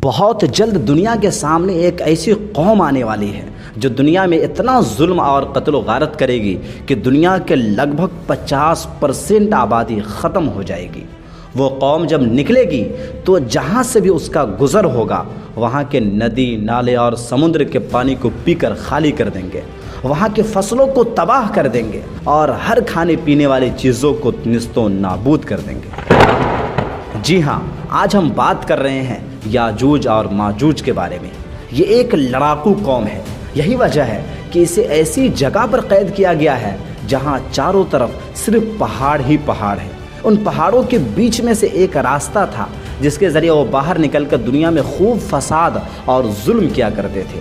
بہت جلد دنیا کے سامنے ایک ایسی قوم آنے والی ہے جو دنیا میں اتنا ظلم اور قتل و غارت کرے گی کہ دنیا کے لگ بھگ 50% آبادی ختم ہو جائے گی۔ وہ قوم جب نکلے گی تو جہاں سے بھی اس کا گزر ہوگا وہاں کے ندی نالے اور سمندر کے پانی کو پی کر خالی کر دیں گے، وہاں کے فصلوں کو تباہ کر دیں گے اور ہر کھانے پینے والی چیزوں کو نیست و نابود کر دیں گے۔ جی ہاں، آج ہم بات کر رہے ہیں یاجوج اور ماجوج کے بارے میں۔ یہ ایک لڑاکو قوم ہے، یہی وجہ ہے کہ اسے ایسی جگہ پر قید کیا گیا ہے جہاں چاروں طرف صرف پہاڑ ہی پہاڑ ہیں۔ ان پہاڑوں کے بیچ میں سے ایک راستہ تھا جس کے ذریعے وہ باہر نکل کر دنیا میں خوب فساد اور ظلم کیا کرتے تھے۔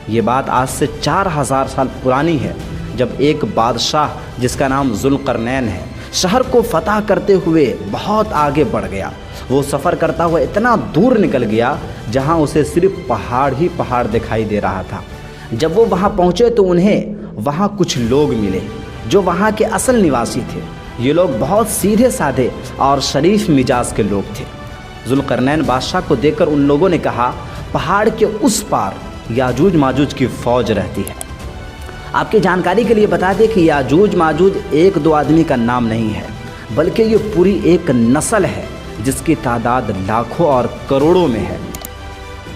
یہ بات آج سے 4000 سال پرانی ہے، جب ایک بادشاہ جس کا نام ذوالقرنین ہے شہر کو فتح کرتے ہوئے بہت آگے بڑھ گیا۔ وہ سفر کرتا ہوا اتنا دور نکل گیا جہاں اسے صرف پہاڑ ہی پہاڑ دکھائی دے رہا تھا۔ جب وہ وہاں پہنچے تو انہیں وہاں کچھ لوگ ملے جو وہاں کے اصل نواسی تھے۔ یہ لوگ بہت سیدھے سادھے اور شریف مزاج کے لوگ تھے۔ ذوالقرنین بادشاہ کو دیکھ کر ان لوگوں نے کہا، پہاڑ کے اس پار یاجوج ماجوج کی فوج رہتی ہے۔ آپ کی جانکاری کے لیے بتا دیں کہ یاجوج ماجوج ایک دو آدمی کا نام نہیں ہے، بلکہ یہ پوری ایک نسل ہے جس کی تعداد لاکھوں اور کروڑوں میں ہے۔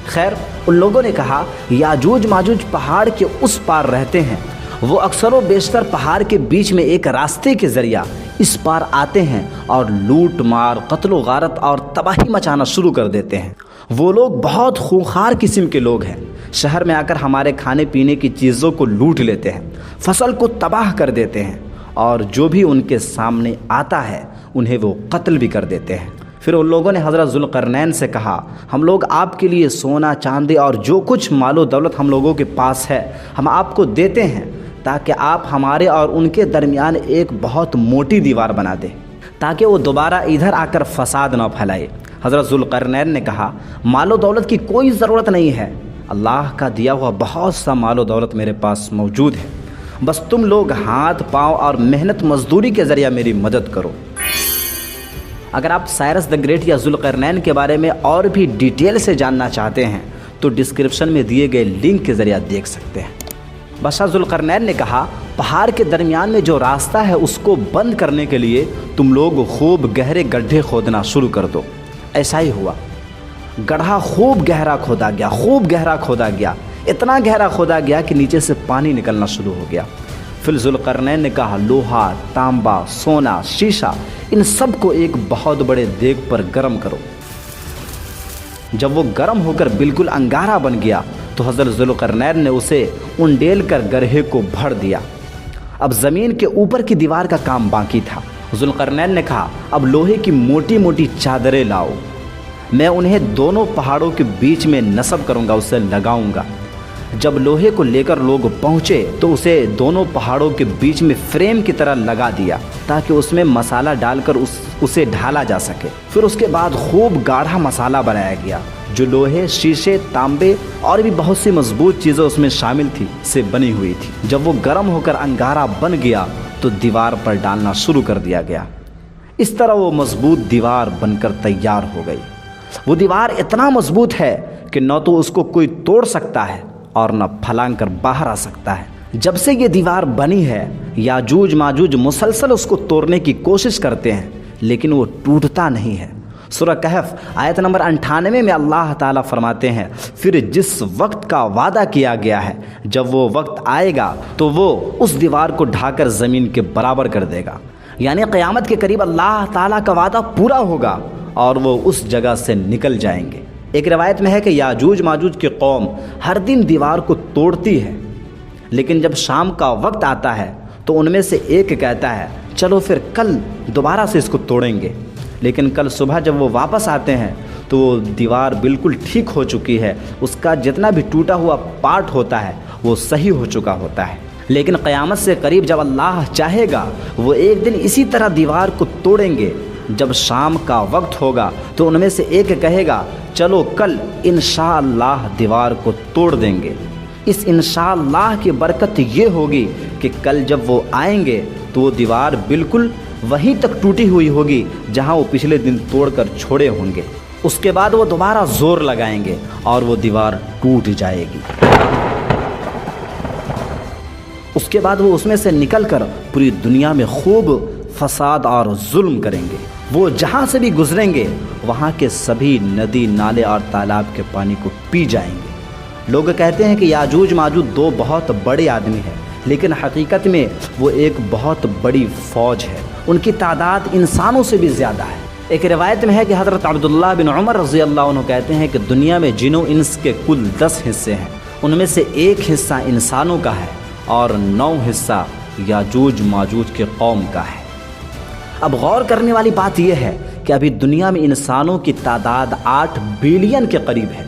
خیر، ان لوگوں نے کہا یاجوج ماجوج پہاڑ کے اس پار رہتے ہیں۔ وہ اکثر و بیشتر پہاڑ کے بیچ میں ایک راستے کے ذریعہ اس پار آتے ہیں اور لوٹ مار، قتل و غارت اور تباہی مچانا شروع کر دیتے ہیں۔ وہ لوگ بہت خونخوار قسم کے لوگ ہیں، شہر میں آ کر ہمارے کھانے پینے کی چیزوں کو لوٹ لیتے ہیں، فصل کو تباہ کر دیتے ہیں اور جو بھی ان کے سامنے آتا ہے انہیں وہ قتل بھی کر دیتے ہیں۔ پھر ان لوگوں نے حضرت ذوالقرنین سے کہا، ہم لوگ آپ کے لیے سونا چاندی اور جو کچھ مال و دولت ہم لوگوں کے پاس ہے ہم آپ کو دیتے ہیں تاکہ آپ ہمارے اور ان کے درمیان ایک بہت موٹی دیوار بنا دیں تاکہ وہ دوبارہ ادھر آ کر فساد نہ پھیلائے۔ حضرت ذوالقرنین نے کہا، مال و دولت کی کوئی ضرورت نہیں ہے، اللہ کا دیا ہوا بہت سا مال و دولت میرے پاس موجود ہے، بس تم لوگ ہاتھ پاؤں اور محنت مزدوری کے ذریعہ میری مدد کرو۔ اگر آپ سائرس دی گریٹ یا ذوالقرنین کے بارے میں اور بھی ڈیٹیل سے جاننا چاہتے ہیں تو ڈسکرپشن میں دیے گئے لنک کے ذریعہ دیکھ سکتے ہیں۔ بادشاہ ذوالقرنین نے کہا، پہاڑ کے درمیان میں جو راستہ ہے اس کو بند کرنے کے لیے تم لوگ خوب گہرے گڈھے کھودنا شروع کر دو۔ ایسا ہی ہوا، گڑھا خوب گہرا کھودا گیا، خوب گہرا کھودا گیا، اتنا گہرا کھودا گیا کہ نیچے سے پانی نکلنا شروع ہو گیا۔ پھر ذوالقرنین نے کہا، لوہا، تانبا، سونا، شیشہ، ان سب کو ایک بہت بڑے دیگ پر گرم کرو۔ جب وہ گرم ہو کر بالکل انگارہ بن گیا تو حضرت ذوالقرنین نے اسے انڈیل کر گرہے کو بھر دیا۔ اب زمین کے اوپر کی دیوار کا کام باقی تھا۔ ذوالقرنین نے کہا، اب لوہے کی موٹی موٹی چادریں لاؤ، میں انہیں دونوں پہاڑوں کے بیچ میں نصب کروں گا، اسے لگاؤں گا۔ جب لوہے کو لے کر لوگ پہنچے تو اسے دونوں پہاڑوں کے بیچ میں فریم کی طرح لگا دیا تاکہ اس میں مسالہ ڈال کر اسے ڈھالا جا سکے۔ پھر اس کے بعد خوب گاڑھا مسالہ بنایا گیا جو لوہے، شیشے، تانبے اور بھی بہت سی مضبوط چیزیں اس میں شامل تھی سے بنی ہوئی تھی۔ جب وہ گرم ہو کر انگارہ بن گیا تو دیوار پر ڈالنا شروع کر دیا گیا۔ اس طرح وہ مضبوط دیوار بن کر تیار ہو گئی۔ وہ دیوار اتنا مضبوط ہے کہ نہ تو اس کو کوئی توڑ سکتا ہے اور نہ پھلانگ کر باہر آ سکتا ہے۔ جب سے یہ دیوار بنی ہے یاجوج ماجوج مسلسل اس کو توڑنے کی کوشش کرتے ہیں لیکن وہ ٹوٹتا نہیں ہے۔ سورہ کہف آیت نمبر 98 میں اللہ تعالیٰ فرماتے ہیں، پھر جس وقت کا وعدہ کیا گیا ہے جب وہ وقت آئے گا تو وہ اس دیوار کو ڈھا کر زمین کے برابر کر دے گا۔ یعنی قیامت کے قریب اللہ تعالیٰ کا وعدہ پورا ہوگا اور وہ اس جگہ سے نکل جائیں گے۔ ایک روایت میں ہے کہ یاجوج ماجوج کی قوم ہر دن دیوار کو توڑتی ہے، لیکن جب شام کا وقت آتا ہے تو ان میں سے ایک کہتا ہے، چلو پھر کل دوبارہ سے اس کو توڑیں گے۔ لیکن کل صبح جب وہ واپس آتے ہیں تو وہ دیوار بالکل ٹھیک ہو چکی ہے، اس کا جتنا بھی ٹوٹا ہوا پارٹ ہوتا ہے وہ صحیح ہو چکا ہوتا ہے۔ لیکن قیامت سے قریب جب اللہ چاہے گا وہ ایک دن اسی طرح دیوار کو توڑیں گے۔ جب شام کا وقت ہوگا تو ان میں سے ایک کہے گا، چلو کل انشاءاللہ دیوار کو توڑ دیں گے۔ اس انشاءاللہ کی برکت یہ ہوگی کہ کل جب وہ آئیں گے تو وہ دیوار بالکل وہیں تک ٹوٹی ہوئی ہوگی جہاں وہ پچھلے دن توڑ کر چھوڑے ہوں گے۔ اس کے بعد وہ دوبارہ زور لگائیں گے اور وہ دیوار ٹوٹ جائے گی۔ اس کے بعد وہ اس میں سے نکل کر پوری دنیا میں خوب فساد اور ظلم کریں گے۔ وہ جہاں سے بھی گزریں گے وہاں کے سبھی ندی نالے اور تالاب کے پانی کو پی جائیں گے۔ لوگ کہتے ہیں کہ یاجوج ماجوج دو بہت بڑے آدمی ہیں، لیکن حقیقت میں وہ ایک بہت بڑی فوج ہے۔ ان کی تعداد انسانوں سے بھی زیادہ ہے۔ ایک روایت میں ہے کہ حضرت عبداللہ بن عمر رضی اللہ عنہ کہتے ہیں کہ دنیا میں جن و انس کے کل 10 حصے ہیں، ان میں سے ایک حصہ انسانوں کا ہے اور 9 حصہ یاجوج ماجوج کے قوم کا ہے۔ اب غور کرنے والی بات یہ ہے کہ ابھی دنیا میں انسانوں کی تعداد 8 بلین کے قریب ہے۔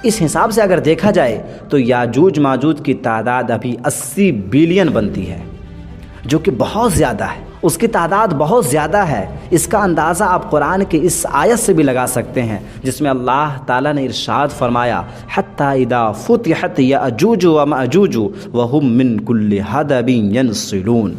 اس حساب سے اگر دیکھا جائے تو یاجوج ماجوج کی تعداد ابھی 80 بلین بنتی ہے، جو کہ بہت زیادہ ہے۔ اس کی تعداد بہت زیادہ ہے۔ اس کا اندازہ آپ قرآن کی اس آیت سے بھی لگا سکتے ہیں جس میں اللہ تعالیٰ نے ارشاد فرمایا حَتَّى إِذَا فُتِحَتْ يَأْجُوجُ وَمَأْجُوجُ وَهُمْ مِنْ كُلِّ حَدَبٍ يَنْسِلُونَ،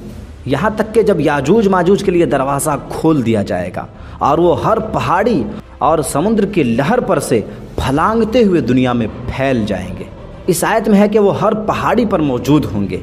یہاں تک کہ جب یاجوج ماجوج کے لیے دروازہ کھول دیا جائے گا اور وہ ہر پہاڑی اور سمندر کی لہر پر سے پھلانگتے ہوئے دنیا میں پھیل جائیں گے۔ اس آیت میں ہے کہ وہ ہر پہاڑی پر موجود ہوں گے۔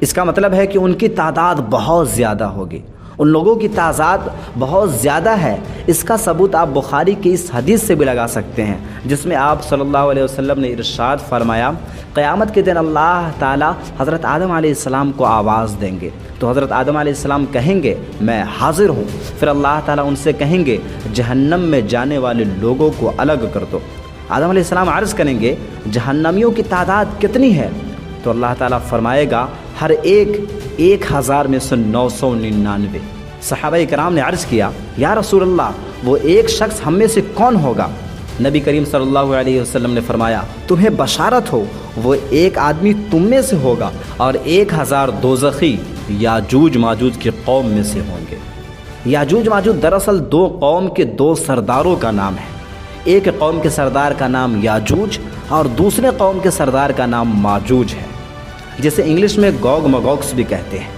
اس کا مطلب ہے کہ ان کی تعداد بہت زیادہ ہوگی، ان لوگوں کی تعداد بہت زیادہ ہے۔ اس کا ثبوت آپ بخاری کی اس حدیث سے بھی لگا سکتے ہیں جس میں آپ صلی اللہ علیہ وسلم نے ارشاد فرمایا قیامت کے دن اللہ تعالیٰ حضرت آدم علیہ السلام کو آواز دیں گے تو حضرت آدم علیہ السلام کہیں گے میں حاضر ہوں۔ پھر اللہ تعالیٰ ان سے کہیں گے جہنم میں جانے والے لوگوں کو الگ کر دو۔ آدم علیہ السلام عرض کریں گے جہنمیوں کی تعداد کتنی ہے؟ تو اللہ تعالیٰ فرمائے گا ہر ایک 1000 میں سے 999۔ صحابہ کرام نے عرض کیا یا رسول اللہ وہ ایک شخص ہم میں سے کون ہوگا؟ نبی کریم صلی اللہ علیہ وسلم نے فرمایا تمہیں بشارت ہو وہ ایک آدمی تم میں سے ہوگا اور 1000 دوزخی یاجوج ماجوج کی قوم میں سے ہوں گے۔ یاجوج ماجوج دراصل 2 قوم کے 2 سرداروں کا نام ہے۔ ایک قوم کے سردار کا نام یاجوج اور دوسرے قوم کے سردار کا نام ماجوج ہے، جسے انگلش میں گوگ مگوگس بھی کہتے ہیں۔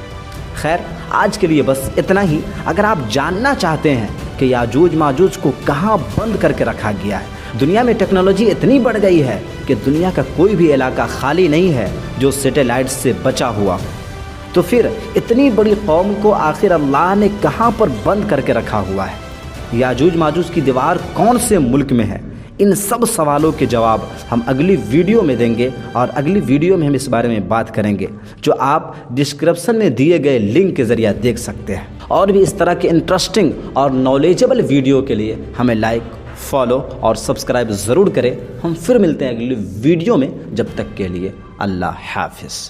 خیر آج کے لیے بس اتنا ہی۔ اگر آپ جاننا چاہتے ہیں کہ یاجوج ماجوج کو کہاں بند کر کے رکھا گیا ہے، دنیا میں ٹیکنالوجی اتنی بڑھ گئی ہے کہ دنیا کا کوئی بھی علاقہ خالی نہیں ہے جو سیٹلائٹ سے بچا ہوا ہو، تو پھر اتنی بڑی قوم کو آخر اللہ نے کہاں پر بند کر کے رکھا ہوا ہے؟ یاجوج ماجوج کی دیوار کون سے ملک میں ہے؟ ان سب سوالوں کے جواب ہم اگلی ویڈیو میں دیں گے اور اگلی ویڈیو میں ہم اس بارے میں بات کریں گے جو آپ ڈسکرپشن میں دیے گئے لنک کے ذریعہ دیکھ سکتے ہیں۔ اور بھی اس طرح کے انٹرسٹنگ اور نالجیبل ویڈیو کے لیے ہمیں لائک، فالو اور سبسکرائب ضرور کریں۔ ہم پھر ملتے ہیں اگلی ویڈیو میں، جب تک کے لیے اللہ حافظ۔